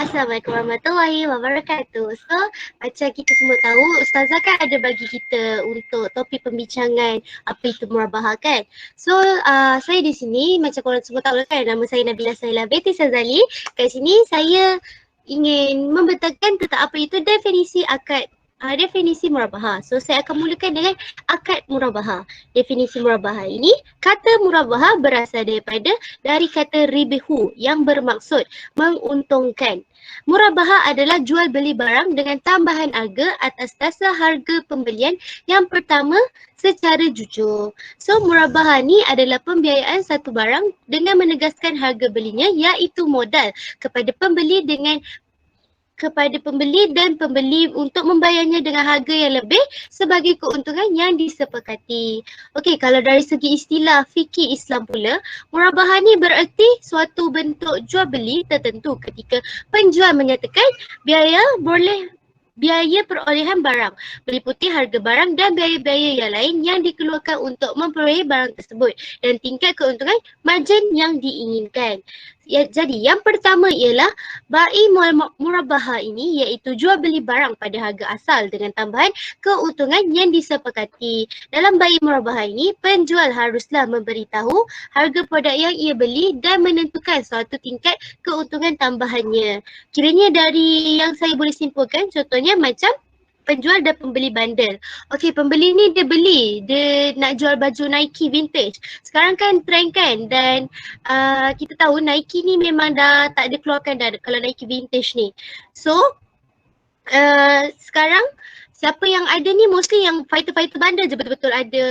Assalamualaikum warahmatullahi wabarakatuh. So, macam kita semua tahu, Ustazah kan ada bagi kita untuk topik pembincangan apa itu murabahah kan. So, saya di sini macam korang semua tahu kan, nama saya Nabila Saila binti Sazali. Kat sini saya ingin membentangkan tentang apa itu definisi murabahah. So, saya akan mulakan dengan akad murabahah. Definisi murabahah ini, kata murabahah berasal dari kata ribihu yang bermaksud menguntungkan. Murabahah adalah jual beli barang dengan tambahan harga atas dasar harga pembelian yang pertama secara jujur. So murabahah ni adalah pembiayaan satu barang dengan menegaskan harga belinya iaitu modal kepada pembeli dan pembeli untuk membayarnya dengan harga yang lebih sebagai keuntungan yang disepakati. Okey, kalau dari segi istilah fikih Islam pula, murabahah ni bererti suatu bentuk jual beli tertentu ketika penjual menyatakan biaya perolehan barang, meliputi harga barang dan biaya-biaya yang lain yang dikeluarkan untuk memperoleh barang tersebut dan tingkat keuntungan margin yang diinginkan. Jadi yang pertama ialah bai murabahah ini iaitu jual beli barang pada harga asal dengan tambahan keuntungan yang disepakati. Dalam bai murabahah ini, penjual haruslah memberitahu harga produk yang ia beli dan menentukan suatu tingkat keuntungan tambahannya. Kiranya dari yang saya boleh simpulkan, contohnya macam penjual dan pembeli bandel. Okey, pembeli ni dia nak jual baju Nike vintage. Sekarang kan trend kan, dan kita tahu Nike ni memang dah tak ada keluarkan dah kalau Nike vintage ni. So, sekarang siapa yang ada ni mostly yang fighter-fighter bandar je betul-betul ada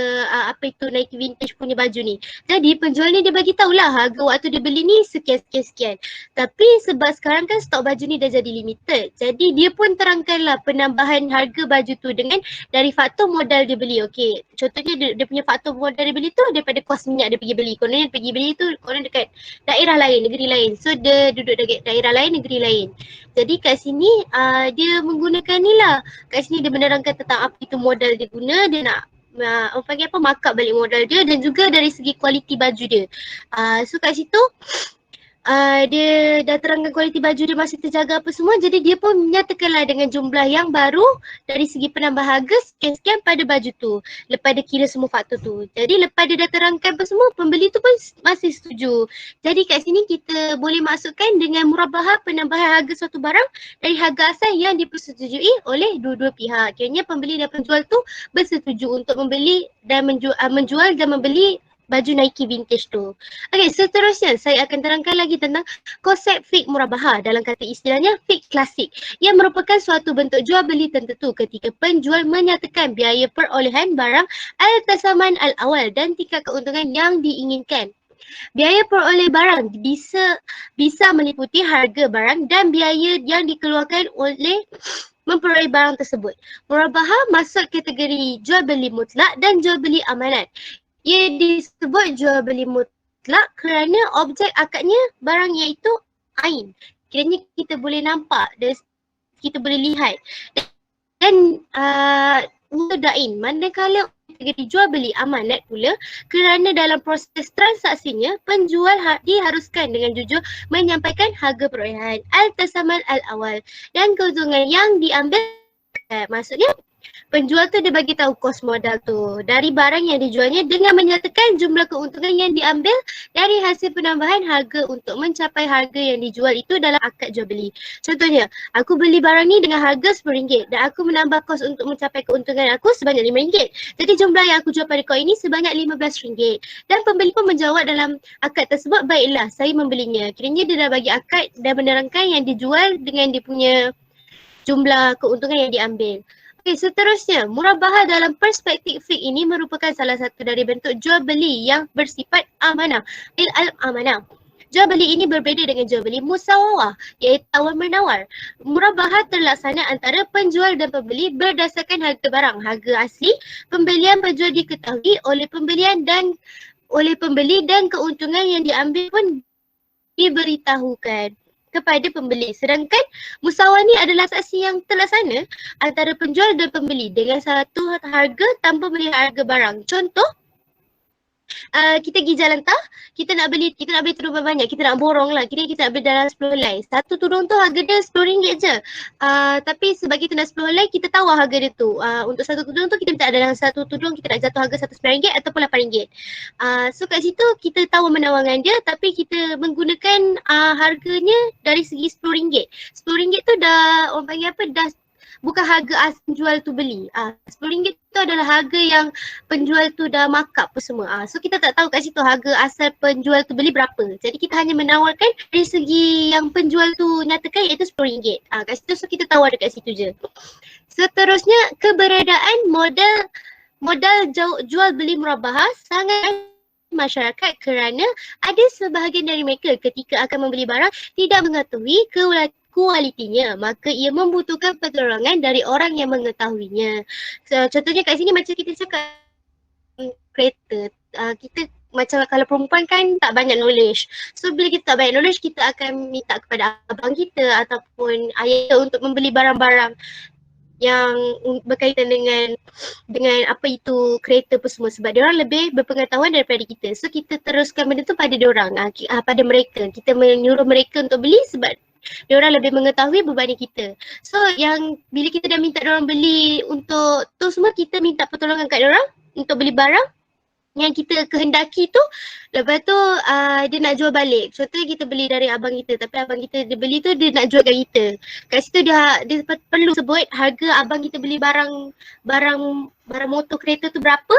apa itu Nike vintage punya baju ni. Jadi penjual ni dia bagi tahulah harga waktu dia beli ni sekian. Tapi sebab sekarang kan stok baju ni dah jadi limited. Jadi dia pun terangkanlah penambahan harga baju tu dengan dari faktor modal dia beli. Okey, contohnya dia punya faktor modal dia beli tu daripada kos minyak dia pergi beli. Kononnya pergi beli tu konon dekat daerah lain, negeri lain. So dia duduk dekat daerah lain, negeri lain. Jadi kat sini dia menggunakan ni lah. Kat sini dia menerangkan tentang apa itu modal dia guna. Dia nak orang panggil apa, markup balik modal dia dan juga dari segi kualiti baju dia. So kat situ dia dah terangkan kualiti baju dia masih terjaga apa semua, jadi dia pun menyatakanlah dengan jumlah yang baru dari segi penambah harga sekian-sekian pada baju tu lepas dia kira semua faktor tu. Jadi lepas dia dah terangkan apa semua, pembeli tu pun masih setuju. Jadi kat sini kita boleh masukkan dengan murabahah penambahan harga suatu barang dari harga asal yang dipersetujui oleh dua-dua pihak. Kiranya pembeli dan penjual tu bersetuju untuk membeli dan menjual dan membeli baju Nike vintage tu. Okey, seterusnya saya akan terangkan lagi tentang konsep fik murabahah. Dalam kata istilahnya fik klasik, yang merupakan suatu bentuk jual beli tertentu ketika penjual menyatakan biaya perolehan barang al-tasaman al-awal dan tingkat keuntungan yang diinginkan. Biaya peroleh barang bisa meliputi harga barang dan biaya yang dikeluarkan oleh memperoleh barang tersebut. Murabahah masuk kategori jual beli mutlak dan jual beli amanat. Ia disebut jual beli mutlak kerana objek akadnya barang iaitu ain. Kiranya kita boleh nampak, kita boleh lihat. Dan dain, manakala kategori jual beli amanat pula kerana dalam proses transaksinya penjual diharuskan dengan jujur menyampaikan harga perolehan al-tasaman al-awal dan keuntungan yang diambil. Maksudnya penjual tu dia bagi tahu kos modal tu dari barang yang dijualnya dengan menyatakan jumlah keuntungan yang diambil dari hasil penambahan harga untuk mencapai harga yang dijual itu dalam akad jual beli. Contohnya, aku beli barang ni dengan harga RM10 dan aku menambah kos untuk mencapai keuntungan aku sebanyak RM5. Jadi jumlah yang aku jual pada kau ini sebanyak RM15. Dan pembeli pun menjawab dalam akad tersebut, baiklah saya membelinya. Kiranya dia dah bagi akad dan menerangkan yang dijual dengan dia punya jumlah keuntungan yang diambil. Okey, seterusnya, murabahah dalam perspektif fik ini merupakan salah satu dari bentuk jual beli yang bersifat amanah, amanah. Jual beli ini berbeza dengan jual beli musawawah, iaitu tawar-menawar. Murabahah terlaksana antara penjual dan pembeli berdasarkan harga barang. Harga asli pembelian penjual diketahui oleh pembeli dan keuntungan yang diambil pun diberitahukan kepada pembeli. Sedangkan musawah ni adalah transaksi yang terlaksana antara penjual dan pembeli dengan satu harga tanpa melihat harga barang. Contoh, kita pergi jalan tah, kita nak beli tudung banyak, kita nak borong lah. Kita nak beli dalam 10 helai. Satu tudung tu harga dia RM10 je. Tapi sebab kita nak 10 helai, kita tahu harga dia tu. Untuk satu tudung tu kita minta dalam satu tudung kita nak jatuh harga RM9 ataupun RM8. So kat situ kita tahu menawarkan dia, tapi kita menggunakan harganya dari segi RM10. RM10 tu dah orang panggil apa, dah bukan harga asal penjual tu beli. RM10 tu adalah harga yang penjual tu dah markup apa semua. So kita tak tahu kat situ harga asal penjual tu beli berapa. Jadi kita hanya menawarkan dari segi yang penjual tu nyatakan iaitu RM10. Kat situ so kita tawar dekat situ je. Seterusnya, keberadaan modal jual beli murabahah sangat masyarakat kerana ada sebahagian dari mereka ketika akan membeli barang tidak mengetahui kualitinya, maka ia membutuhkan pertolongan dari orang yang mengetahuinya. Contohnya kat sini macam kita cakap kereta, kita macam kalau perempuan kan tak banyak knowledge. So bila kita tak banyak knowledge, kita akan minta kepada abang kita ataupun ayah untuk membeli barang-barang yang berkaitan dengan apa itu kereta apa semua, sebab dia orang lebih berpengetahuan daripada kita. So kita teruskan benda tu pada dia orang, pada mereka. Kita menyuruh mereka untuk beli sebab dia orang lebih mengetahui berbanding kita. So yang bila kita dah minta dia orang beli untuk tu semua, kita minta pertolongan kat dia orang untuk beli barang yang kita kehendaki tu, lepas tu dia nak jual balik. Contohnya kita beli dari abang kita, tapi abang kita dia beli tu dia nak jual kat kita. Kat situ dia perlu sebut harga abang kita beli barang motor kereta tu berapa.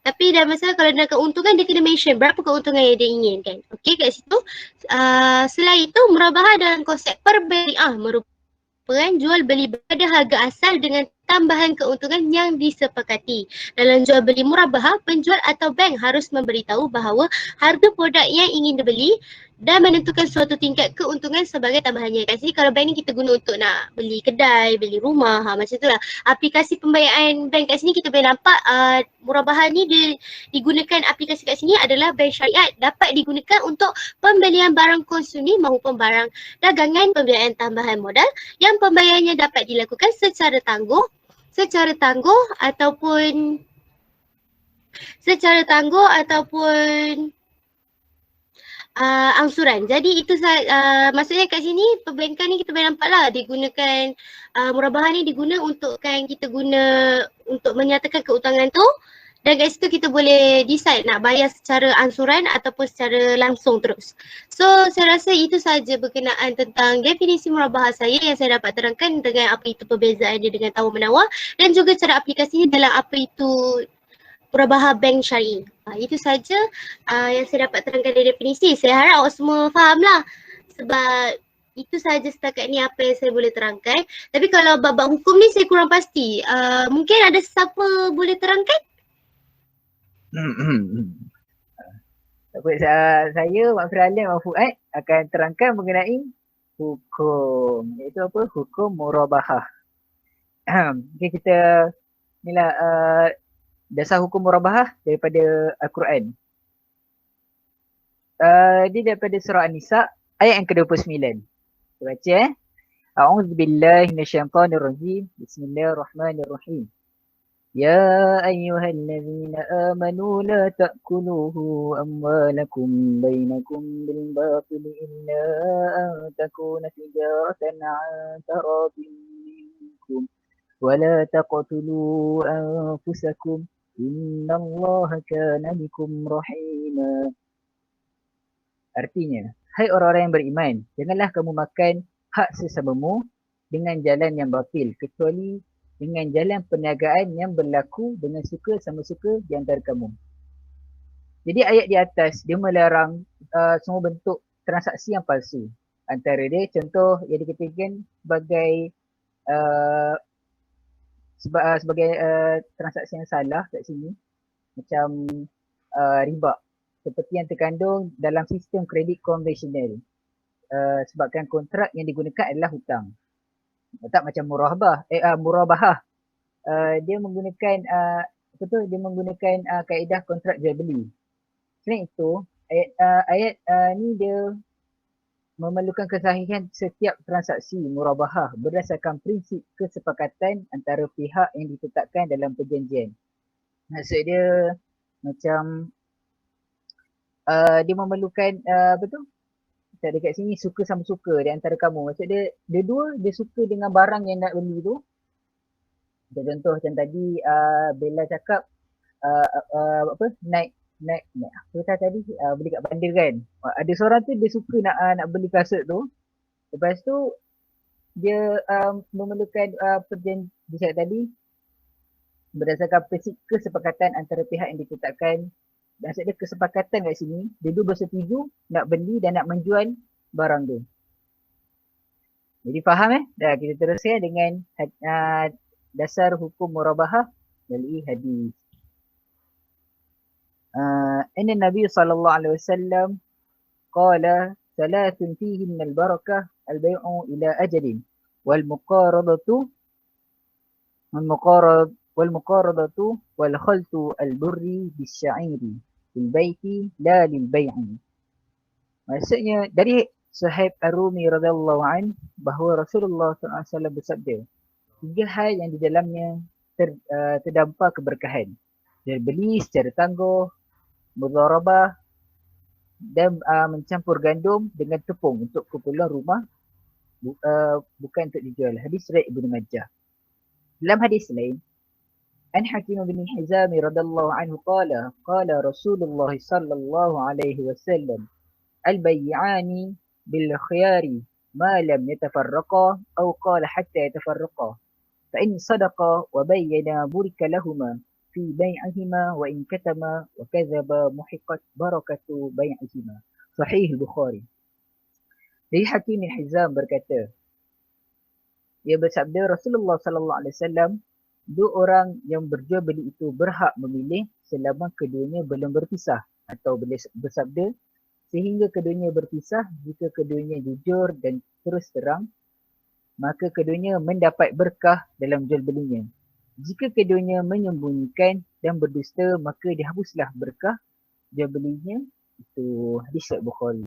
Tapi dalam masalah kalau nak keuntungan, dia kena mention berapa keuntungan yang dia inginkan. Okey, kat situ. Selain itu, murabahah dalam konsep perbaikan merupakan jual beli pada harga asal dengan tambahan keuntungan yang disepakati. Dalam jual beli murabahah, penjual atau bank harus memberitahu bahawa harga produk yang ingin dibeli dan menentukan suatu tingkat keuntungan sebagai tambahannya. Kat sini kalau bank ni kita guna untuk nak beli kedai, beli rumah, macam tu lah. Aplikasi pembayaran bank kat sini kita boleh nampak murabahah ni digunakan, aplikasi kat sini adalah bank syariat, dapat digunakan untuk pembelian barang konsumsi maupun barang dagangan, pembiayaan tambahan modal yang pembayarannya dapat dilakukan secara tangguh ataupun angsuran. Jadi itu maksudnya kat sini perbankan ni kita boleh nampak lah digunakan murabahah ni digunakan untuk kita guna untuk menyatakan keuntungan tu, dan kat situ kita boleh decide nak bayar secara angsuran ataupun secara langsung terus. So saya rasa itu sahaja berkenaan tentang definisi murabahah saya yang saya dapat terangkan dengan apa itu perbezaan dia dengan tawar menawar dan juga cara aplikasinya dalam apa itu murabahah bank syariah. Itu saja yang saya dapat terangkan dari definisi. Saya harap awak semua faham lah, sebab itu sahaja setakat ni apa yang saya boleh terangkan. Tapi kalau bab hukum ni saya kurang pasti. Mungkin ada siapa boleh terangkan? Saya, Mak Firalim, Mak Fuad akan terangkan mengenai hukum. Iaitu apa? Hukum murabahah. Okay, kita inilah dasar hukum murabahah daripada Al-Quran. Dia daripada surah An-Nisa ayat yang ke-29. Kita baca A'udzubillahi minasyaitonirrajim. Bismillahirrahmanirrahim. Ya ayyuhallazina amanu la ta'kuluhu amwalakum bainakum bil batili illa an takuna tijaratan 'an taradin minkum wa la taqtulu anfusakum innallaha kana bikum rahima. Artinya, hai orang-orang yang beriman, janganlah kamu makan hak sesamamu dengan jalan yang batil kecuali dengan jalan perniagaan yang berlaku dengan suka sama suka di antara kamu. Jadi ayat di atas dia melarang semua bentuk transaksi yang palsu. Antara dia contoh yang dikatakan sebagai transaksi yang salah kat sini macam riba, seperti yang terkandung dalam sistem kredit konvensional. Sebabkan kontrak yang digunakan adalah hutang. Tak macam murabahah. Dia menggunakan dia menggunakan kaedah kontrak jual beli. Selain itu, ayat ni dia memerlukan kesahihan setiap transaksi murabahah berdasarkan prinsip kesepakatan antara pihak yang ditetapkan dalam perjanjian. Maksud dia macam dia memerlukan apa tu? Macam dekat sini suka sama suka di antara kamu. Maksud dia dua dia suka dengan barang yang nak beli tu. Macam contoh macam tadi Bella cakap apa naik apa tadi beli kat bandar kan. Ada seorang tu dia suka nak beli kasut tu. Lepas tu dia memerlukan perjanjian dia cakap tadi berdasarkan kesepakatan antara pihak yang ditetapkan. Maksudnya kesepakatan kat sini dia dua bersetuju nak beli dan nak menjual barang tu. Jadi faham Dah kita teruskan dengan dasar hukum murabahah melalui hadis. Inna Nabi sallallahu alaihi wasallam qala thalathun fihinna al-barakah al-bay'u ila ajalin wal muqaradatu wal khaltu al-burri bis-sya'iri fil baiti la lil bay'i. Maksudnya dari Suhaib Ar-Rumi radhiyallahu an bahawa Rasulullah SAW bersabda, 3 hal yang di dalamnya terdampar keberkahan. Jual beli secara tangguh, mudharabah dan mencampur gandum dengan tepung untuk keperluan rumah, bukan untuk dijual. Hadis riwayat Ibnu Majah. Dalam hadis lain, An Hakim bin Hizam radhiyallahu anhu qala Rasulullah sallallahu alaihi wasallam al-bay'ani bil khiyari ma lam yatafarraqa aw qala hatta yatafarraqa fa in sadaqa wa bayyana burika lahumā fi bay'ihima wa in katama wa kadzaba muhiqat barakatu bay'ihima. Sahih Bukhari. Dari Hakim bin Hizam berkata, dia bersabda Rasulullah sallallahu alaihi wasallam, 2 orang yang berjual beli itu berhak memilih selama keduanya belum berpisah, atau boleh bersabda sehingga keduanya berpisah. Jika keduanya jujur dan terus terang, maka keduanya mendapat berkah dalam jual belinya. Jika keduanya menyembunyikan dan berdusta, maka dihapuslah berkah jual belinya. Itu hadis Bukhari.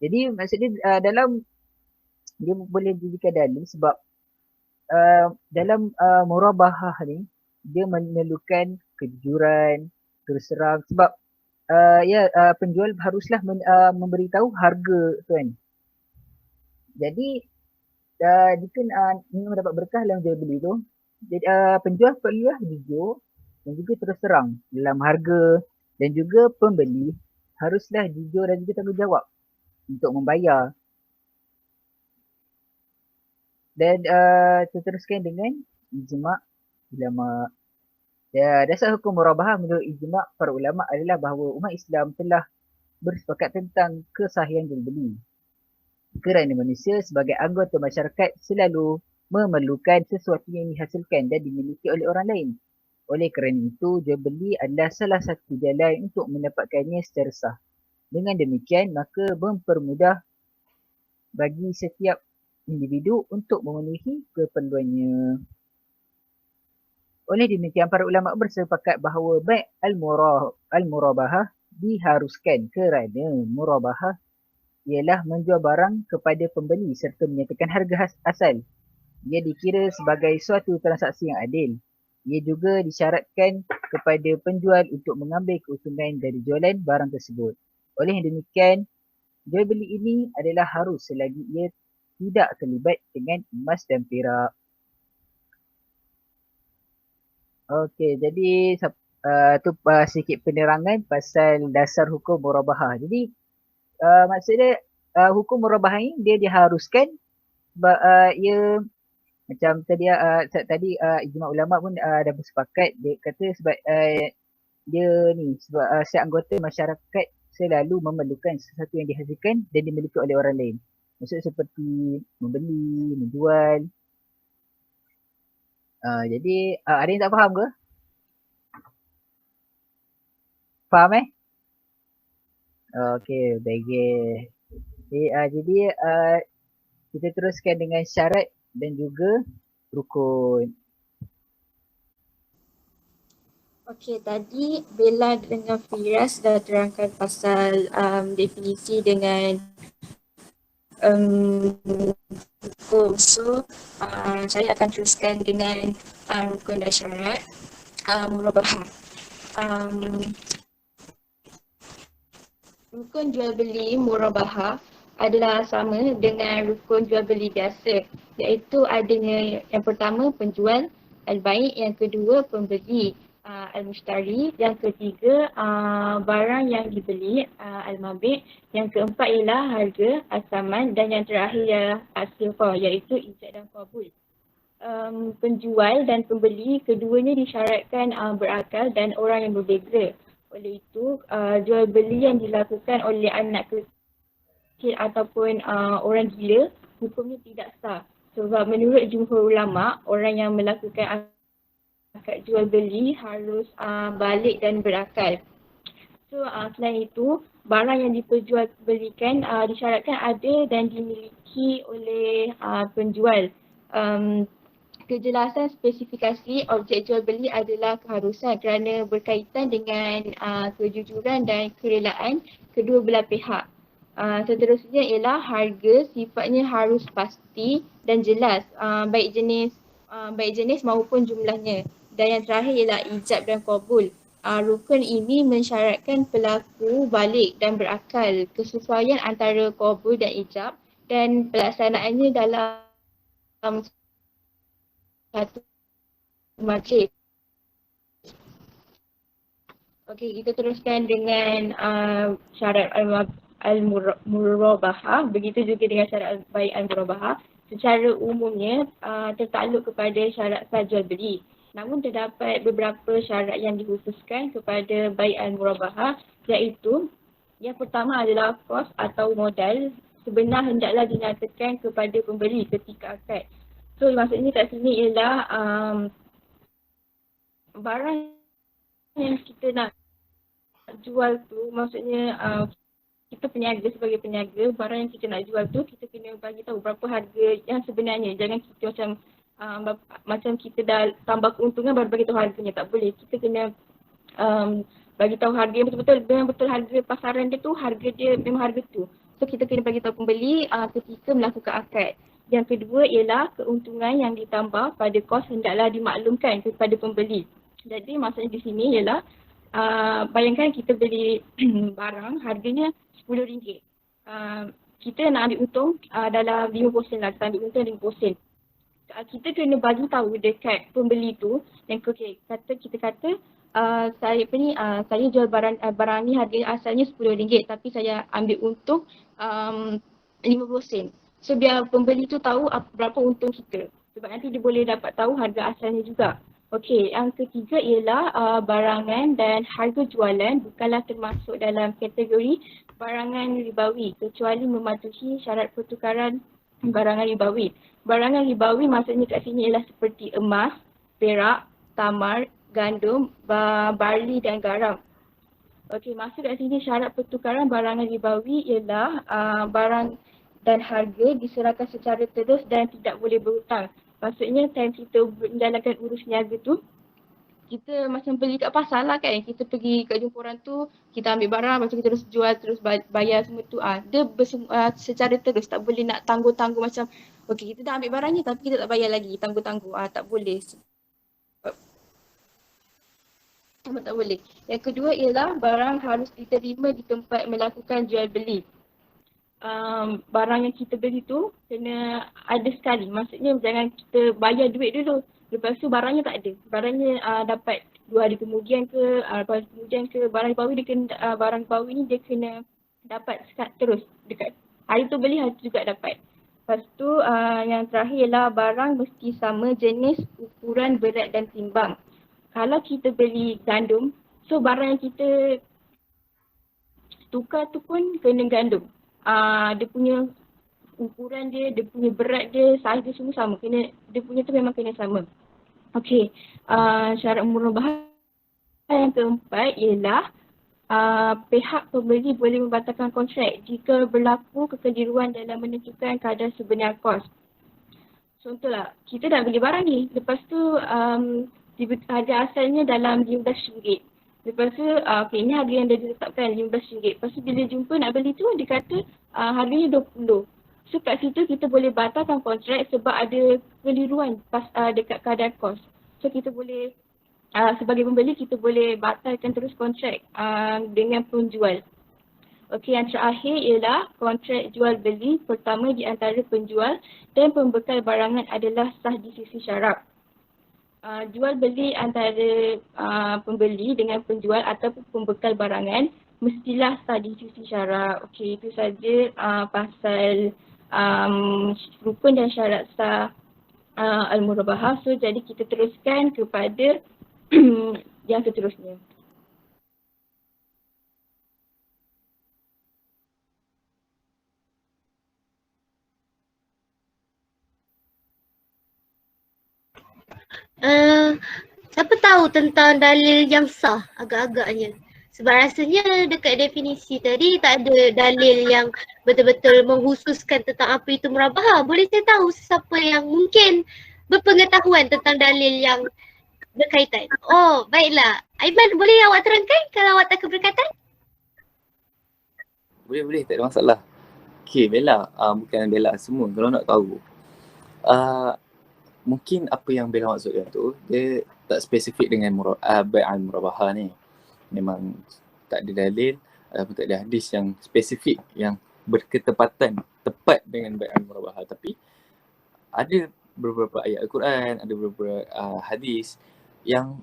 Jadi maksudnya dalam dia boleh dijadikan dalil sebab dalam murabahah ni dia memerlukan kejujuran, terus terang sebab penjual haruslah memberitahu harga tu kan. Jadi jika ingin mendapat berkah dalam jual beli tu, jadi penjual perlulah jujur dan juga terus terang dalam harga, dan juga pembeli haruslah jujur dan juga tanggungjawab untuk membayar. Dan teruskan dengan ijma' ulama. Dasar hukum murabahah menurut ijma' para ulama adalah bahawa umat Islam telah bersepakat tentang kesahihan jual beli. Kerana manusia sebagai anggota masyarakat selalu memerlukan sesuatu yang dihasilkan dan dimiliki oleh orang lain. Oleh kerana itu, jual beli adalah salah satu jalan untuk mendapatkannya secara sah. Dengan demikian, maka mempermudah bagi setiap individu untuk memenuhi keperluannya. Oleh demikian, para ulama bersepakat bahawa bai' al-murabahah diharuskan kerana murabahah ialah menjual barang kepada pembeli serta menyatakan harga asal. Ia dikira sebagai suatu transaksi yang adil. Ia juga disyaratkan kepada penjual untuk mengambil keuntungan dari jualan barang tersebut. Oleh demikian, jual beli ini adalah harus selagi ia tidak terlibat dengan emas dan perak. Okey, jadi tu sedikit penerangan pasal dasar hukum murabahah. Jadi maksudnya hukum murabahah ni dia diharuskan sebab ia macam tadi ijma' ulama pun dah bersepakat. Dia kata sebab dia ni sebab setiap anggota masyarakat selalu memerlukan sesuatu yang dihasilkan dan dimiliki oleh orang lain. Maksudnya seperti membeli, menjual. Jadi ada yang tak faham ke? Faham Okey, baik. Jadi kita teruskan dengan syarat dan juga rukun. Okey, tadi Bella dengan Firas dah terangkan pasal definisi dengan hukum. So, saya akan teruskan dengan rukun dan syarat murabahah. rukun jual beli murabahah adalah sama dengan rukun jual beli biasa, iaitu adanya yang pertama penjual al-bai', yang kedua pembeli al-mushtari, yang ketiga barang yang dibeli al-mabi', yang keempat ialah harga as-saman, dan yang terakhir ialah as-silqah, iaitu ijab dan qabul. Penjual dan pembeli keduanya disyaratkan berakal dan orang yang berbeza. Oleh itu, jual beli yang dilakukan oleh anak kecil ataupun orang gila, hukumnya tidak sah. Sebab menurut jumhur ulama, orang yang melakukan akad jual beli harus balik dan berakal. So selain itu, barang yang diperjualbelikan disyaratkan ada dan dimiliki oleh penjual. Kejelasan spesifikasi objek jual beli adalah keharusan kerana berkaitan dengan kejujuran dan kerelaan kedua belah pihak. Seterusnya ialah harga, sifatnya harus pasti dan jelas, baik jenis maupun jumlahnya. Dan yang terakhir ialah ijab dan qabul. Rukun ini mensyaratkan pelaku balik dan berakal, kesesuaian antara qabul dan ijab, dan pelaksanaannya dalam satu majlis. Okey, kita teruskan dengan syarat al-murabahah. Begitu juga dengan syarat al-bai' al-murabahah. Secara umumnya tertakluk kepada syarat sah jual beli. Namun terdapat beberapa syarat yang dikhususkan kepada bai' al-murabahah, iaitu yang pertama adalah kos atau modal sebenar hendaklah dinyatakan kepada pembeli ketika akad. So maksudnya kat sini ialah barang yang kita nak jual tu, maksudnya kita peniaga, sebagai peniaga, barang yang kita nak jual tu kita kena bagi tahu berapa harga yang sebenarnya. Jangan kita macam kita dah tambah keuntungan baru bagi tahu harganya, tak boleh. Kita kena bagi tahu harga yang betul-betul, dengan betul harga pasaran dia tu, harga dia memang harga tu. So kita kena bagi tahu pembeli ketika melakukan akad. Yang kedua ialah keuntungan yang ditambah pada kos hendaklah dimaklumkan kepada pembeli. Jadi maksudnya di sini ialah bayangkan kita beli barang harganya RM10. Kita nak ambil untung dalam 50% lah, kita ambil untung 50%. Kita kena bagi tahu dekat pembeli tu yang kita kata saya jual barang ni harga asalnya RM10 tapi saya ambil untung 50%. So biar pembeli tu tahu berapa untung kita. Sebab nanti dia boleh dapat tahu harga asalnya juga. Okey, yang ketiga ialah barangan dan harga jualan bukanlah termasuk dalam kategori barangan ribawi kecuali mematuhi syarat pertukaran barangan ribawi. Barangan ribawi maksudnya kat sini ialah seperti emas, perak, tamar, gandum, barli dan garam. Okey, maksud kat sini syarat pertukaran barangan ribawi ialah barang dan harga diserahkan secara terus dan tidak boleh berhutang. Maksudnya time kita menjalankan urus niaga tu, kita macam beli kat pasar lah kan. Kita pergi kat jumpa orang tu, kita ambil barang, lepas tu kita terus jual, terus bayar semua tu. Dia secara terus, tak boleh nak tangguh-tangguh macam okey kita dah ambil barangnya tapi kita tak bayar lagi, tangguh-tangguh. Tak boleh. Tak boleh. Yang kedua ialah barang harus diterima di tempat melakukan jual beli. Barang yang kita beli tu kena ada sekali. Maksudnya jangan kita bayar duit dulu. Lepas tu barangnya tak ada. Barangnya dapat 2 hari kemudian ke, lepas kemudian ke, barang ribawi dia kena, barang ribawi ni dia kena dapat terus dekat hari tu beli, hari tu juga dapat. Lepas tu yang terakhir ialah barang mesti sama jenis, ukuran, berat dan timbang. Kalau kita beli gandum, so barang yang kita tukar tu pun kena gandum. Dia punya ukuran dia punya berat dia, saiz dia semua sama. Dia punya tu memang kena sama. Okey, syarat murabahah yang keempat ialah pihak pembeli boleh membatalkan kontrak jika berlaku kekeliruan dalam menentukan kadar sebenar kos. Contohlah, kita dah beli barang ni, lepas tu harga asalnya dalam RM15. Lepas tu, ini harga yang dah ditetapkan RM15. Lepas tu bila jumpa nak beli tu, dia kata harganya RM20. So kat situ kita boleh batalkan kontrak sebab ada keliruan dekat kadar kos. So kita boleh, sebagai pembeli kita boleh batalkan terus kontrak dengan penjual. Okey, yang terakhir ialah kontrak jual beli pertama di antara penjual dan pembekal barangan adalah sah di sisi syarak. Jual beli antara pembeli dengan penjual ataupun pembekal barangan mestilah sah di sisi syarak. Okey, itu saja pasal rukun dan syarat sah al-murabahah. So jadi kita teruskan kepada yang seterusnya. Siapa tahu tentang dalil yang sah agak-agaknya. Sebab rasanya dekat definisi tadi tak ada dalil yang betul-betul menghususkan tentang apa itu murabahah. Boleh saya tahu siapa yang mungkin berpengetahuan tentang dalil yang berkaitan? Oh, baiklah. Aiman, boleh awak terangkan kalau awak tak keberkatan? Boleh, tak ada masalah. Okay, Bella. Bukan Bella, semua kalau nak tahu. Mungkin apa yang Bella maksudkan tu, dia tak spesifik dengan bai'al murabahah ni. Memang tak ada dalil ataupun tak ada hadis yang spesifik yang berketepatan tepat dengan bai'al murabahah. Tapi ada beberapa ayat Al-Quran, ada beberapa hadis yang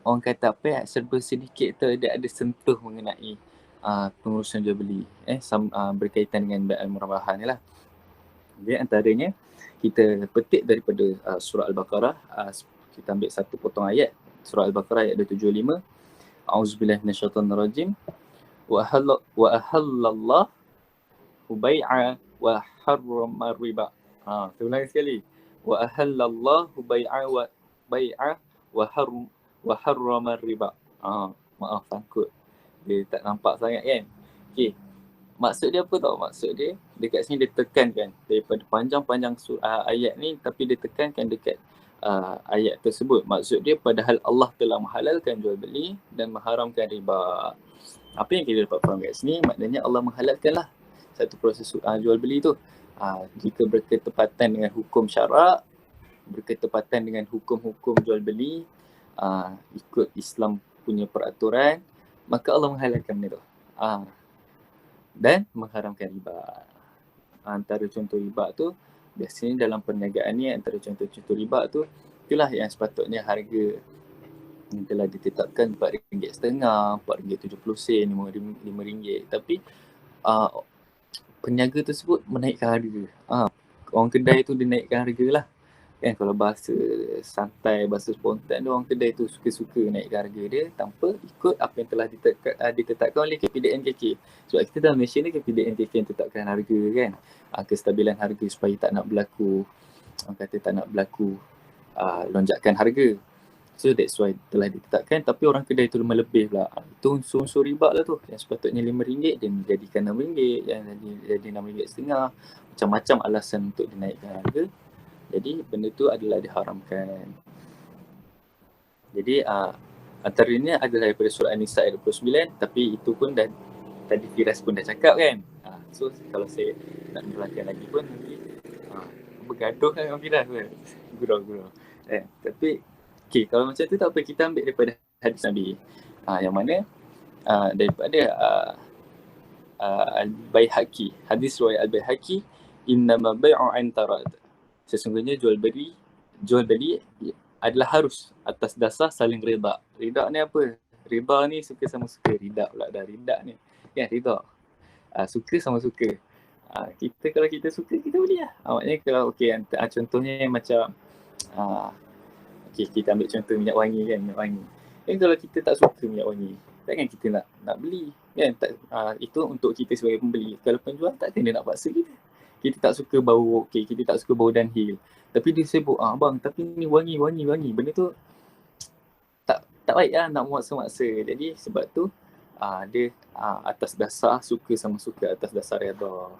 orang kata apa ya, serba sedikit tu ada sentuh mengenai pengurusan jual beli berkaitan dengan bai'al murabahah ni lah. Jadi antaranya kita petik daripada surah Al-Baqarah, kita ambil satu potong ayat surah Al-Baqarah ayat 275. A'udzubillahi minasyaitonir rajim. Wa ahallallahu bai'a wa harrama riba. Ulang sekali. Wa ahallallahu bai'a wa harrama riba. Maaf sangkut. Dia tak nampak sangat kan. Okey. Maksud dia apa tau? Maksud dia dekat sini dia tekankan daripada panjang-panjang ayat ni, tapi dia tekankan dekat ayat tersebut. Maksud dia padahal Allah telah menghalalkan jual beli dan mengharamkan riba. Apa yang kita dapat faham kat sini, maknanya Allah menghalalkan lah satu proses jual beli tu. Jika berketepatan dengan hukum syarak, berketepatan dengan hukum-hukum jual beli, ikut Islam punya peraturan, maka Allah menghalalkan benda tu. Dan mengharamkan riba. Antara contoh riba tu, biasanya dalam perniagaan ni, antara contoh-contoh riba tu, itulah yang sepatutnya harga yang telah ditetapkan RM4.50, RM4.70, RM5. Tapi peniaga tersebut menaikkan harga. Orang kedai tu dia naikkan harga lah. Kan kalau bahasa santai, bahasa spontan, orang kedai tu suka-suka naikkan harga dia tanpa ikut apa yang telah ditetapkan oleh KPDNKK. Sebab kita dalam Malaysia ni KPDNKK yang tetapkan harga kan. Kestabilan harga supaya tak nak berlaku, orang kata tak nak berlaku lonjakan harga. So that's why telah ditetapkan, tapi orang kedai tu melebih pula. Itu unsur-unsur riba lah tu. Yang sepatutnya RM5 dia menjadikan RM6, yang jadi RM6.50. Macam-macam alasan untuk dinaikkan harga. Jadi benda tu adalah diharamkan. Jadi antaranya adalah daripada surah An-Nisa ayat 29, tapi itu pun dah tadi Firas pun dah cakap kan. So kalau saya nak menerangkan lagi pun nanti bergaduh kan dengan Firas kan. Gurau-gurau. Tapi okay, kalau macam tu tak apa, kita ambil daripada hadis Nabi. Yang mana daripada Al-Baihaqi, hadis riwayat Al-Baihaqi, innama bai'u an tarad. Sesungguhnya jual beli adalah harus atas dasar saling rida. Rida ni apa? Rida ni suka sama suka. Rida pula dah. Rida ni. Ya, rida. Suka sama suka. Kita kalau kita suka, kita beli lah. Maknanya kalau contohnya macam kita ambil contoh minyak wangi kan. Minyak wangi. Kan kalau kita tak suka minyak wangi, takkan kita nak beli. Kan? Itu untuk kita sebagai pembeli. Kalau penjual tak kena nak paksa kita. Kita tak suka bau, kita tak suka bau Dunhill. Tapi dia sebut, abang tapi ni wangi. Benda tu tak baik lah nak memaksa-maksa. Jadi sebab tu dia atas dasar suka sama suka, atas dasar reda.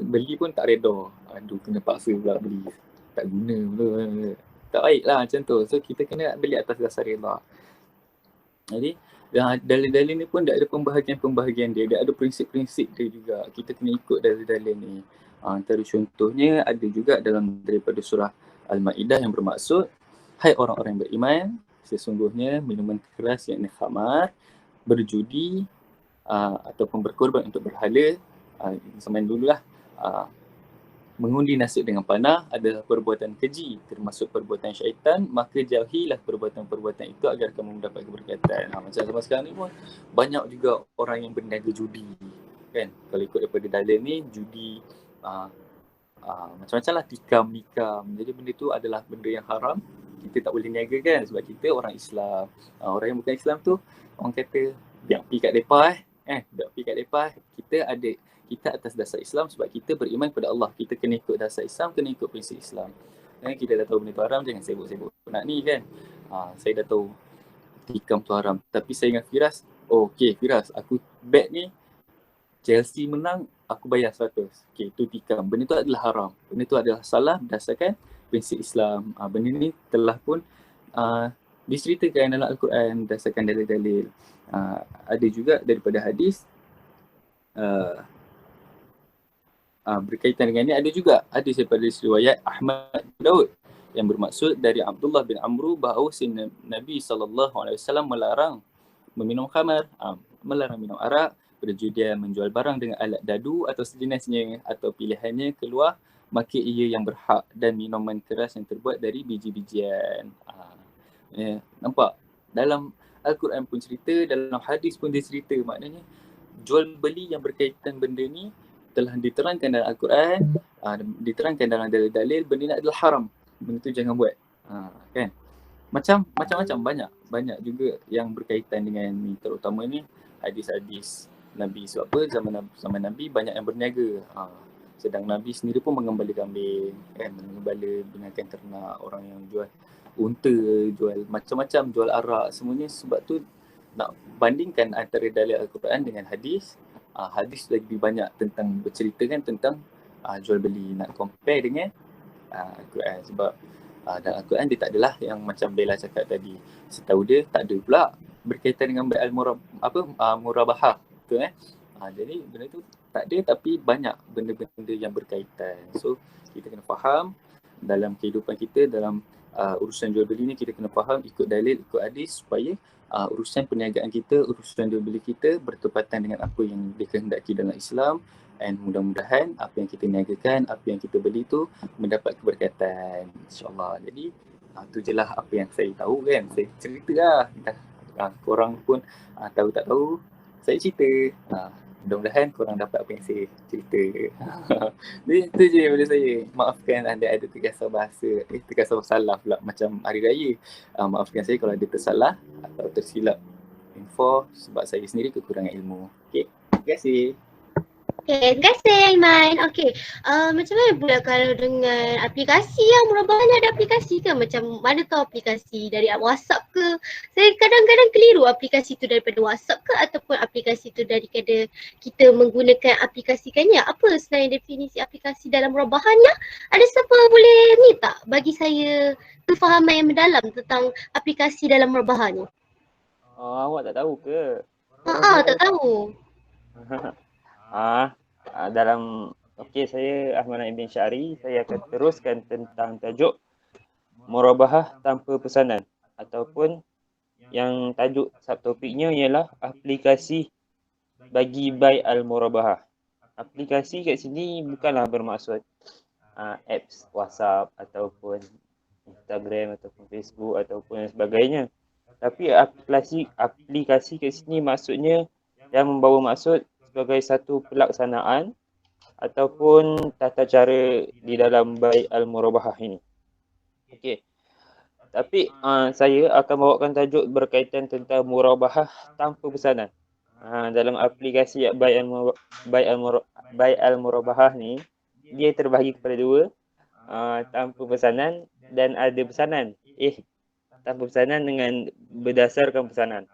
Beli pun tak reda. Aduh, kena paksa pula beli. Tak guna pula. Tak baik lah macam tu. So kita kena beli atas dasar reda. Jadi dalil-dalil ni pun dia ada pembahagian-pembahagian dia. Dia ada prinsip-prinsip dia juga. Kita kena ikut dalil-dalil ni. Antara contohnya ada juga daripada surah Al-Ma'idah yang bermaksud, hai orang-orang yang beriman, sesungguhnya minuman keras yakni khamar berjudi ataupun berkorban untuk berhala, zaman dululah, mengundi nasib dengan panah adalah perbuatan keji, termasuk perbuatan syaitan, maka jauhilah perbuatan-perbuatan itu agar kamu mendapat keberkatan. Macam zaman sekarang ni pun banyak juga orang yang berniaga judi, kan? Kalau ikut daripada dalil ni, judi macam-macam lah, tikam. Jadi benda tu adalah benda yang haram, kita tak boleh niaga kan, sebab kita orang Islam. Orang yang bukan Islam tu, orang kata biar pergi kat depa biar pergi kat depa, kita atas dasar Islam sebab kita beriman kepada Allah. Kita kena ikut dasar Islam, kena ikut prinsip Islam. Kita dah tahu benda tu haram, jangan sibuk-sibuk nak ni kan. Saya dah tahu tikam tu haram. Tapi saya dengan Firas, okay Firas, aku bet ni Chelsea menang, aku bayar 100. Okay, tu tikam. Benda tu adalah haram. Benda tu adalah salah berdasarkan prinsip Islam. Benda ni telah pun diceritakan dalam Al-Quran berdasarkan dalil-dalil. Ada juga daripada hadis, berkaitan dengan ni ada daripada riwayat Ahmad bin Daud yang bermaksud dari Abdullah bin Amru bahawa Nabi SAW melarang meminum khamar, melarang minum arak, berjudian, menjual barang dengan alat dadu atau sejenisnya atau pilihannya keluar, maka ia yang berhak, dan minuman keras yang terbuat dari biji-bijian. Nampak? Dalam Al-Quran pun cerita, dalam hadis pun dia cerita, maknanya jual beli yang berkaitan benda ni telah diterangkan dalam Al-Quran, diterangkan dalam dalil-dalil, benda ni adalah haram. Benda tu jangan buat. Kan? Macam-macam banyak juga yang berkaitan dengan ni, terutama ni hadis-hadis Nabi. Sebab apa? Zaman Nabi banyak yang berniaga. Sedang Nabi sendiri pun mengembala kambing, kan? Mengembala binatang ternak, orang yang jual unta, jual macam-macam, jual arak, semuanya. Sebab tu nak bandingkan antara dalil Al-Quran dengan hadis, hadis lebih banyak tentang berceritakan tentang jual beli, nak compare dengan Al-Quran. Sebab dalam Al-Quran dia tak adalah yang macam Bella cakap tadi. Setahu dia tak ada pula berkaitan dengan bai al-murabahah tu jadi benda tu tak ada, tapi banyak benda-benda yang berkaitan. So kita kena faham dalam kehidupan kita, dalam urusan jual beli ni kita kena faham, ikut dalil, ikut hadis, supaya urusan perniagaan kita, urusan jual beli kita bertepatan dengan apa yang dikehendaki dalam Islam, dan mudah-mudahan apa yang kita niagakan, apa yang kita beli tu mendapat keberkatan, insyaAllah. Jadi tu je lah apa yang saya tahu kan, saya cerita lah. Korang pun tahu tak tahu, saya cerita. Mudah-mudahan korang dapat apa yang saya cerita. Itu je daripada saya. Maafkan anda ada terkasar bahasa, terkasar salah pula macam hari raya. Maafkan saya kalau ada tersalah atau tersilap info, sebab saya sendiri kekurangan ilmu. Okay, terima kasih. Okay, terima kasih Aiman. Okay, macam mana pula kalau dengan aplikasi yang murabahah ni, ada aplikasi ke? Macam mana tahu aplikasi dari WhatsApp ke? Saya kadang-kadang keliru aplikasi tu daripada WhatsApp ke ataupun aplikasi tu daripada kita menggunakan aplikasikannya. Apa sebenarnya definisi aplikasi dalam murabahahnya? Ada siapa boleh ni tak bagi saya kefahaman yang mendalam tentang aplikasi dalam murabahah ni? Awak tak tahu ke? Tak tahu. Dalam saya Ahmad Naim bin Syari, saya akan teruskan tentang tajuk murabahah tanpa pesanan, ataupun yang tajuk subtopiknya ialah aplikasi bagi bai al-murabahah. Aplikasi kat sini bukanlah bermaksud apps WhatsApp ataupun Instagram ataupun Facebook ataupun sebagainya. Tapi aplikasi kat sini maksudnya yang membawa maksud sebagai satu pelaksanaan ataupun tata cara di dalam bai al-murabahah ini. Okey. Tapi saya akan bawakan tajuk berkaitan tentang murabahah tanpa pesanan. Dalam aplikasi bai al-murabahah ni, dia terbahagi kepada dua, tanpa pesanan dan ada pesanan. Tanpa pesanan dengan berdasarkan pesanan.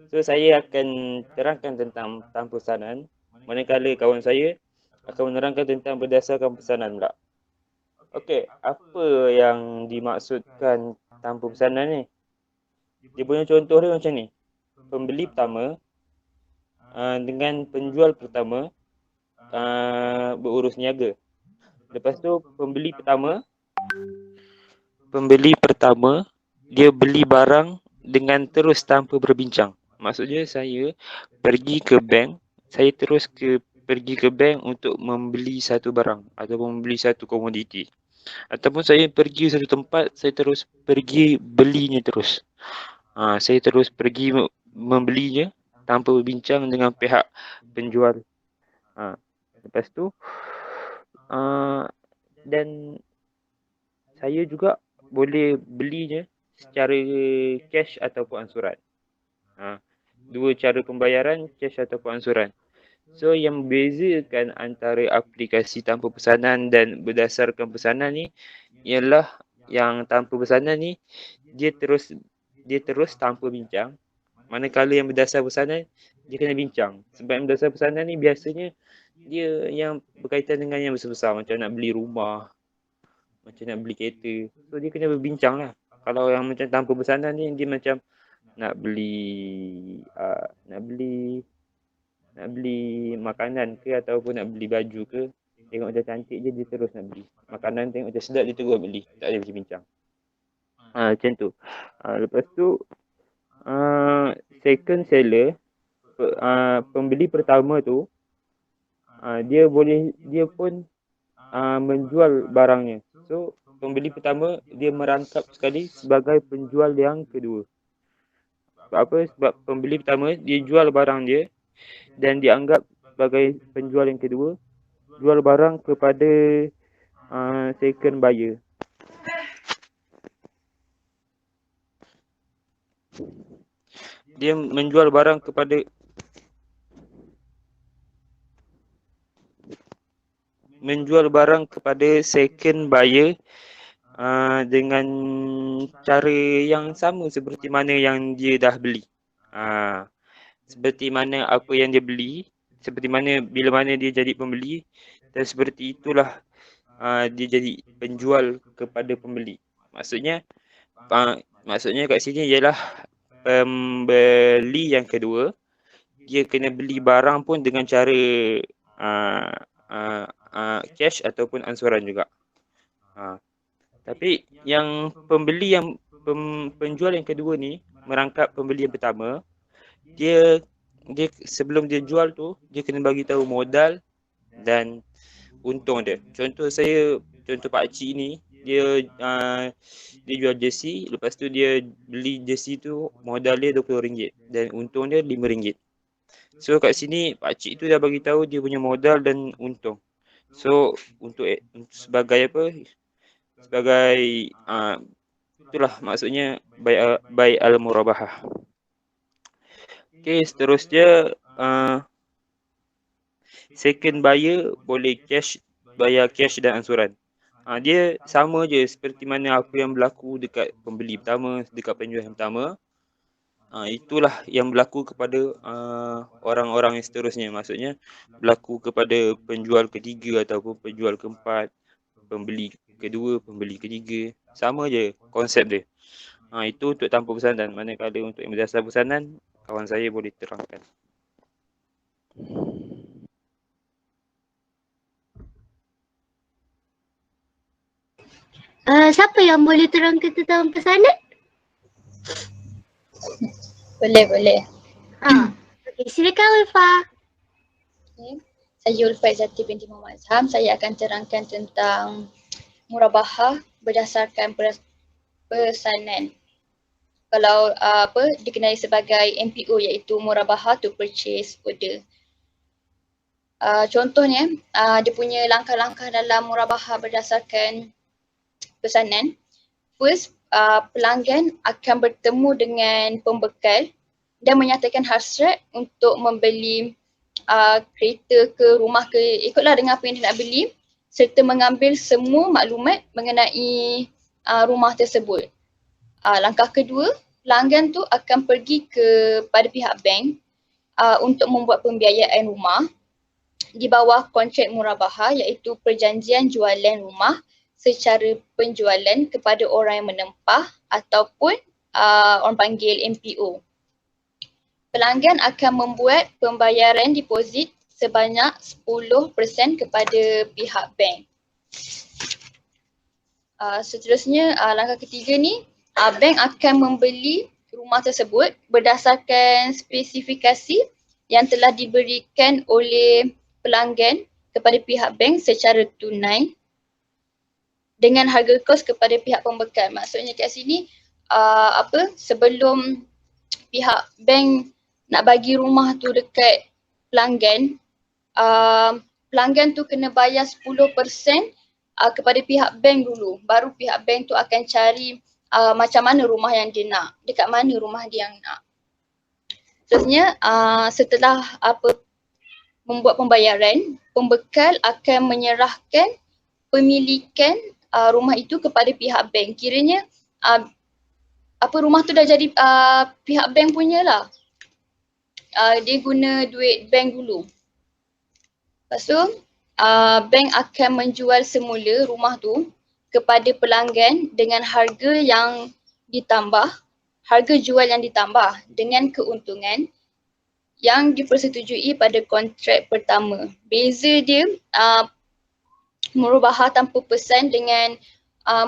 So saya akan terangkan tentang tanpa pesanan, manakala kawan saya akan menerangkan tentang berdasarkan pesanan pula. Okey, apa yang dimaksudkan tanpa pesanan ni? Dia punya contoh dia macam ni. Pembeli pertama dengan penjual pertama berurus niaga. Lepas tu pembeli pertama dia beli barang dengan terus tanpa berbincang. Maksudnya saya pergi ke bank, saya terus pergi ke bank untuk membeli satu barang ataupun membeli satu komoditi. Ataupun saya pergi satu tempat, saya terus pergi belinya terus. Saya terus pergi membelinya tanpa berbincang dengan pihak penjual. Lepas tu, dan saya juga boleh belinya secara cash ataupun ansuran. Dua cara pembayaran, cash ataupun ansuran. So yang membezakan antara aplikasi tanpa pesanan dan berdasarkan pesanan ni ialah yang tanpa pesanan ni dia terus tanpa bincang. Manakala yang berdasar pesanan dia kena bincang. Sebab yang berdasar pesanan ni biasanya dia yang berkaitan dengan yang besar-besar, macam nak beli rumah, macam nak beli kereta. So dia kena berbincang lah. Kalau yang macam tanpa pesanan ni dia macam nak beli makanan ke ataupun nak beli baju ke, tengok macam cantik je dia terus nak beli. Makanan tengok macam sedap dia terus beli, tak ada bincang. Macam tu. Lepas tu second seller, pembeli pertama tu dia pun menjual barangnya. So pembeli pertama dia merangkap sekali sebagai penjual yang kedua. Sebab apa? Sebab pembeli pertama dia jual barang dia dan dianggap sebagai penjual yang kedua, jual barang kepada second buyer. Dia menjual barang kepada second buyer dengan cara yang sama seperti mana yang dia dah beli. Seperti mana apa yang dia beli, seperti mana bila mana dia jadi pembeli, dan seperti itulah dia jadi penjual kepada pembeli. Maksudnya kat sini ialah pembeli yang kedua dia kena beli barang pun dengan cara cash ataupun ansuran juga. Tapi yang penjual yang kedua ni merangkap pembeli yang pertama, dia sebelum dia jual tu dia kena bagi tahu modal dan untung dia. Contoh Pak Cik ni dia jual jersey, lepas tu dia beli jersey tu modal dia RM20 dan untung dia RM5. So kat sini Pak Cik tu dah bagi tahu dia punya modal dan untung. So untuk sebagai apa? Sebagai itulah maksudnya bai al-murabahah. Okey, seterusnya second buyer boleh bayar cash dan ansuran. Dia sama je seperti mana apa yang berlaku dekat pembeli pertama, dekat penjual yang pertama. Itulah yang berlaku kepada orang-orang yang seterusnya. Maksudnya berlaku kepada penjual ketiga ataupun penjual keempat, pembeli kedua, pembeli ketiga. Sama je konsep dia. Itu untuk tanpa pesanan. Manakala untuk yang berdasar pesanan, kawan saya boleh terangkan. Siapa yang boleh terangkan tentang pesanan? Boleh. Okay, silakan Ulfa. Okay. Saya Ulfa Izzati binti Muhammad Azham. Saya akan terangkan tentang murabahah berdasarkan pesanan. Kalau dikenali sebagai MPO iaitu murabahah to purchase order. Contohnya dia punya langkah-langkah dalam murabahah berdasarkan pesanan. First, pelanggan akan bertemu dengan pembekal dan menyatakan hasrat untuk membeli kereta ke rumah ke, ikutlah dengan apa yang dia nak beli, serta mengambil semua maklumat mengenai rumah tersebut. Langkah kedua, pelanggan tu akan pergi kepada pihak bank untuk membuat pembiayaan rumah di bawah kontrak murabahah iaitu perjanjian jualan rumah secara penjualan kepada orang yang menempah ataupun orang panggil MPO. Pelanggan akan membuat pembayaran deposit sebanyak 10% kepada pihak bank. Seterusnya langkah ketiga ni, bank akan membeli rumah tersebut berdasarkan spesifikasi yang telah diberikan oleh pelanggan kepada pihak bank secara tunai dengan harga kos kepada pihak pembekal. Maksudnya kat sini sebelum pihak bank nak bagi rumah tu dekat pelanggan, pelanggan tu kena bayar 10% kepada pihak bank dulu. Baru pihak bank tu akan cari macam mana rumah yang dia nak, dekat mana rumah dia yang nak. Seterusnya setelah membuat pembayaran, pembekal akan menyerahkan pemilikan rumah itu kepada pihak bank. Kiranya rumah tu dah jadi pihak bank punya lah. Dia guna duit bank dulu. Lepas tu bank akan menjual semula rumah tu kepada pelanggan dengan harga yang ditambah, harga jual yang ditambah dengan keuntungan yang dipersetujui pada kontrak pertama. Beza dia murabahah tanpa pesan dengan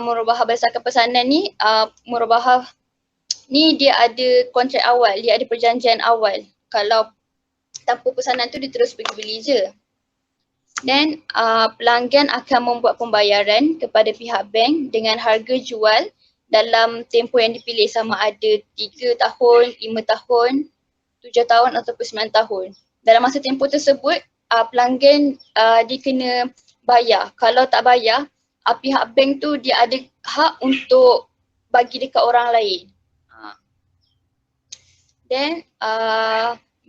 murabahah berdasarkan pesanan ni, murabahah ni dia ada kontrak awal, dia ada perjanjian awal. Kalau tanpa pesanan tu dia terus pergi beli je. Dan pelanggan akan membuat pembayaran kepada pihak bank dengan harga jual dalam tempoh yang dipilih, sama ada 3 tahun, 5 tahun, 7 tahun ataupun 9 tahun. Dalam masa tempoh tersebut, pelanggan dia kena bayar. Kalau tak bayar, pihak bank tu dia ada hak untuk bagi dekat orang lain. Dan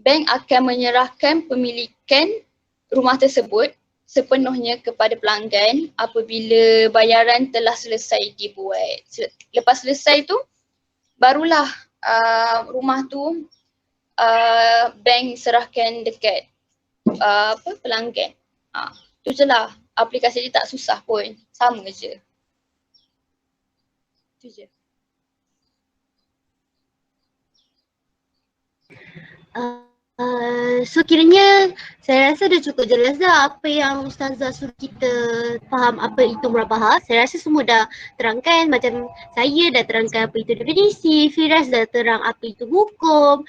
bank akan menyerahkan pemilikan rumah tersebut sepenuhnya kepada pelanggan apabila bayaran telah selesai dibuat. Lepas selesai tu, barulah rumah tu bank serahkan dekat pelanggan. Tu je lah, aplikasi dia tak susah pun, sama je. Tu je. So kiranya saya rasa dah cukup jelas dah apa yang Ustazah suruh kita faham apa itu murabahah. Saya rasa semua dah terangkan, macam saya dah terangkan apa itu definisi, Firas dah terang apa itu hukum,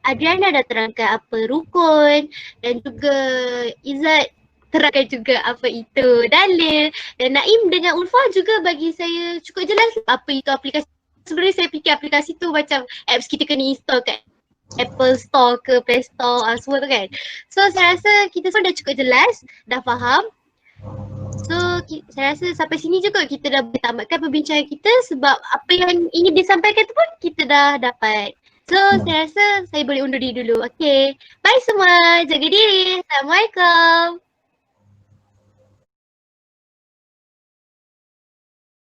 Adriana dah terangkan apa rukun, dan juga Izzat terangkan juga apa itu dalil, dan Naim dengan Ulfa juga bagi saya cukup jelas apa itu aplikasi. Sebenarnya saya fikir aplikasi tu macam apps kita kena install kat Apple Store ke Play Store, semua tu kan. So saya rasa kita semua dah cukup jelas, dah faham. So saya rasa sampai sini je kot kita dah boleh tamatkan perbincangan kita, sebab apa yang ingin disampaikan tu pun kita dah dapat. So saya rasa saya boleh undur diri dulu. Okay, bye semua, jaga diri. Assalamualaikum.